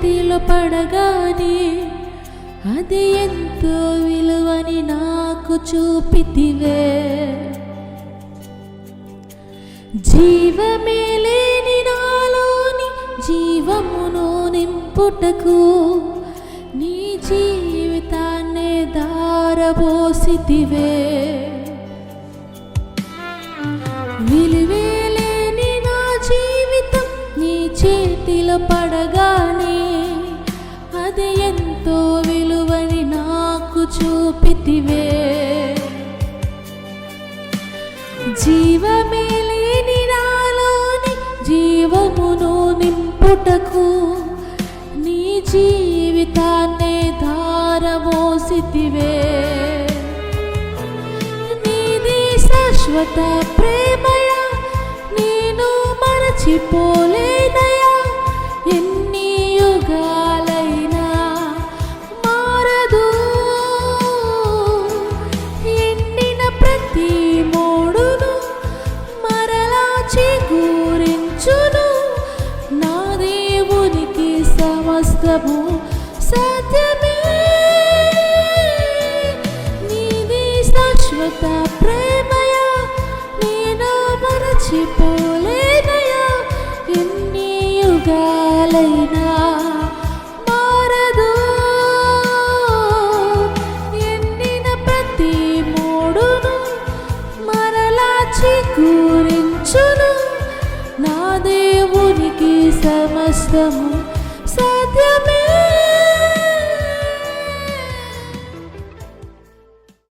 చేతిలో పడగానే అది ఎంతో విలువని నాకు చూపితివే. జీవమే లేని నాలోని జీవమును నింపుటకు నీ జీవితాన్నే ధారపోసితివే. విలువే లేని నా జీవితం నీ చేతిలో పడగానే అది ఎంతో విలువని నాకు చూపితివే. జీవమే లేని నాలోని జీవమును నింపుటకు నీ జీవితాన్నే ధారపోసితివే. నీది శాశ్వత ప్రేమయా, నేను మరచిపోలేదయా. ఎన్ని యుగాలైనా మారదు, ఎండిన ప్రతి మోడును మరలా చిగురించును. నా దేవునికి సమస్తము సాధ్యమే. నీది శాశ్వత ప్రేమయా, నేను మరచిపోలేదయా. ఎన్ని యుగాలైనా మారదు, ఎండిన ప్రతి మోడును మరలా చిగురించును. నా దేవునికి సమస్తము